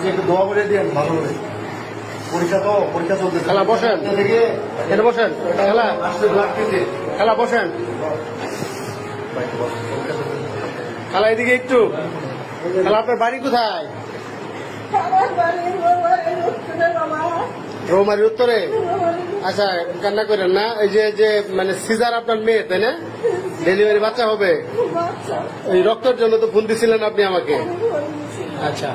একটু দোয়া করে দিন ভালো করে। পরীক্ষা চলতেছে। খেলা বসেন, এটা বসেন, খেলা খেলা বসেন, খেলা এদিকে একটু। খেলা আপনার বাড়ি কোথায়? রৌমারির উত্তরে। আচ্ছা, কান্না করেন না। এই যে মানে সিজার আপনার মেয়ে, তাই না? ডেলিভারি বাচ্চা হবে। এই রক্তের জন্য তো ফোন দিছিলেন আপনি আমাকে। আচ্ছা,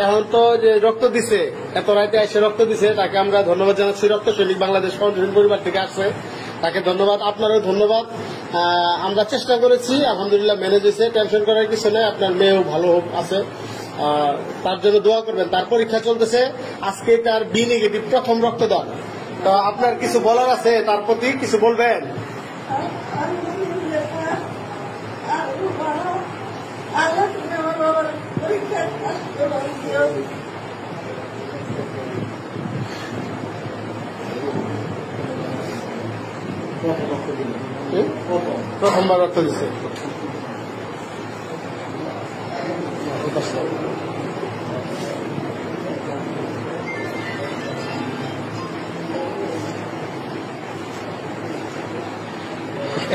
এখন তো যে রক্ত দিছে, এত রাতে এসে রক্ত দিছে, তাকে আমরা ধন্যবাদ জানাচ্ছি। রক্ত সৈনিক বাংলাদেশ ফাউন্ডেশন পরিবার থেকে আসছে, তাকে ধন্যবাদ। আপনারও ধন্যবাদ। আমরা চেষ্টা করেছি, আলহামদুলিল্লাহ ম্যানেজ হয়েছে। টেনশন করার কিছু নেই, আপনার মেয়েও ভালো আছে, তার জন্য দোয়া করবেন। তার পরীক্ষা চলতেছে, আজকে তার বি নেগেটিভ প্রথম রক্তদান। তো আপনার কিছু বলার আছে, তার প্রতি কিছু বলবেন? প্রথমবার রক্ত দিচ্ছে।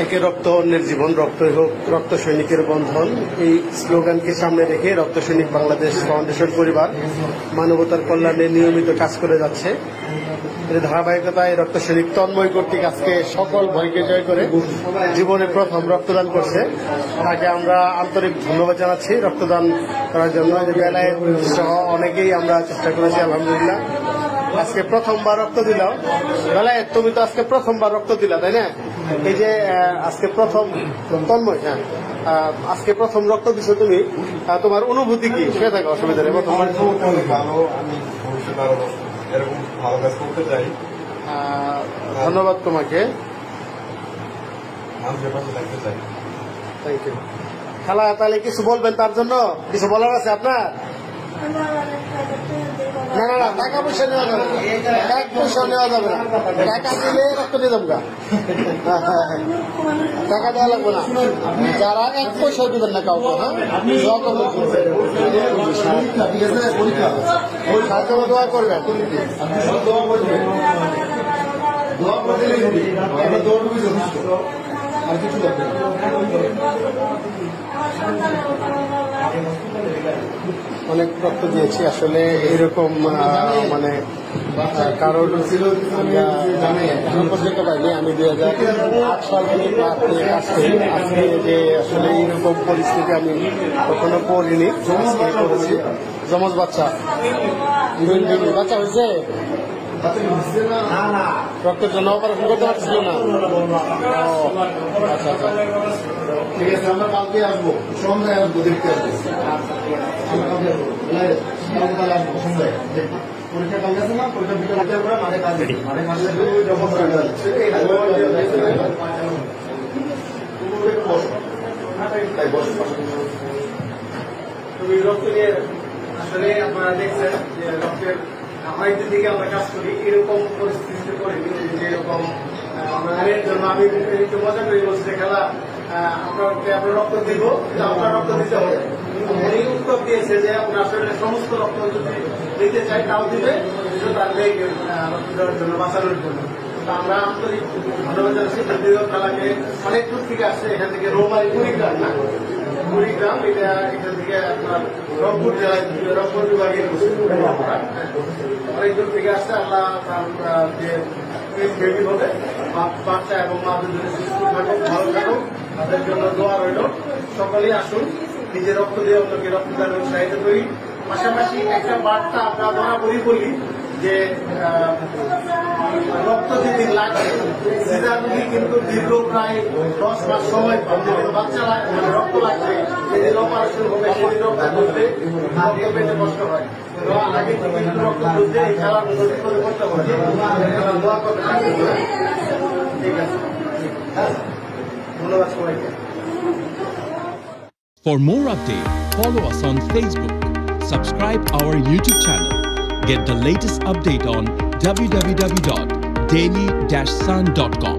একে রক্ত অন্যের জীবন, রক্তই হোক রক্ত সৈনিকের বন্ধন, এই স্লোগানকে সামনে রেখে রক্ত সৈনিক বাংলাদেশ ফাউন্ডেশন পরিবার মানবতার কল্যাণে নিয়মিত কাজ করে যাচ্ছে। এর ধারাবাহিকতায় রক্ত সৈনিক তন্ময় কর্তৃক আজকে সকল ভয়কে জয় করে জীবনে প্রথম রক্তদান করছে। তাকে আমরা আন্তরিক ধন্যবাদ জানাচ্ছি রক্তদান করার জন্য। বেলায় সহ অনেকেই আমরা চেষ্টা করেছি, আলহামদুলিল্লাহ। আজকে প্রথমবার রক্ত দিলাম। বেলায় তুমি তো আজকে প্রথমবার রক্ত দিলা, তাই না? এই যে আজকে প্রথম তন্ময়, হ্যাঁ, আজকে প্রথম রক্ত দিছো তুমি, তোমার অনুভূতি কি? শুয়ে থাকো, অসুবিধা নেই। প্রথমবার ভালো, আমি ভবিষ্যতে আরো এরকম ভালো কাজ করতে চাই। ধন্যবাদ তোমাকে, মানুষের পাশে থাকতে চাই। Thank you. খালা, তাহলে কিছু বলবেন? তার জন্য কিছু বলার আছে আপনার? না না না, টাকা পয়সা নেওয়া যাবে না, এক পয়সা নেওয়া যাবে না। টাকা দিলে রক্ত দিয়ে যাবো, টাকা দেওয়া লাগবে না। যারা এক পয়সা দিবেন না কাউকে, হ্যাঁ, দোয়া করবেন। আর কিছু অনেক রক্ত দিয়েছি আসলে, এরকম মানে কারোর পর্যন্ত পাইনি। আমি 2008 সাল থেকে কাজ করি। আজকে যে আসলে এইরকম পরিস্থিতি আমি কখনো পড়িনি, করেছি। যমজ বাচ্চা, বাচ্চা হয়েছে, রক্তের জন্য অপারেশন করতে পারছিল না। আচ্ছা আচ্ছা, ঠিক আছে, আমরা কালকে আসবো, সন্ধ্যায় আসবো, দেখতে আসবো। পরীক্ষা কালকে আছে না, পরীক্ষা বিকেল করে মাঠে কাজ তুমি রক্ত নিয়ে আসলে আপনারা দেখছেন যে রক্তের হয়তো দিকে আমরা কাজ করি, এরকম পরিস্থিতিতে করি যেরকম আমরা জন্য আমি একটু মজা করে বলছি যে খেলা আমরা রক্ত দিব, কিন্তু আপনার রক্ত দিতে হবে। উনি উত্তর দিয়েছে যে আপনার আসলে সমস্ত রক্ত যদি দিতে চাই তাও দিবে, কিন্তু তার রক্ত দেওয়ার জন্য, বাঁচানোর জন্য। আমরা আন্তরিক ধন্যবাদ জানাচ্ছি। যদিও খেলাকে অনেক দূর থেকে আসছে, এখান থেকে রোমারি কুড়িগ্রাম না, কুড়িগ্রাম, এটা এখান থেকে আপনার রংপুর জেলায়, রংপুর বিভাগের অনেক দূর থেকে আসছে। আল্লাহ যে বেবি হবে, বাচ্চা এবং মা দুজনে সুস্থ থাকুক, ভালো থাকুক, তাদের জন্য দোয়া রইল। সকলেই আসুন, নিজের রক্ত দিয়ে অন্যকে রক্তদান উৎসাহিত করি। পাশাপাশি একটা বার্তা আমরা বরাবরই বলি যে রক্ত যেদিন লাগবে, সিজার রোগী কিন্তু দীর্ঘ প্রায় 10 মাস সময় পাবে। যেদিন বাচ্চা মানে রক্ত লাগবে, যেদিন অপারেশন হবে, সেদিন রক্ত বুঝতে রক্ত পেতে কষ্ট হয়। আগে থেকে কিন্তু রক্ত বুঝতে এই খেলার উন্নতি করে করতে হবে। দোয়া করতে ঠিক আছে, ধন্যবাদ সবাইকে। For more updates, follow us on Facebook, subscribe our YouTube channel, get the latest update on www.daily-sun.com.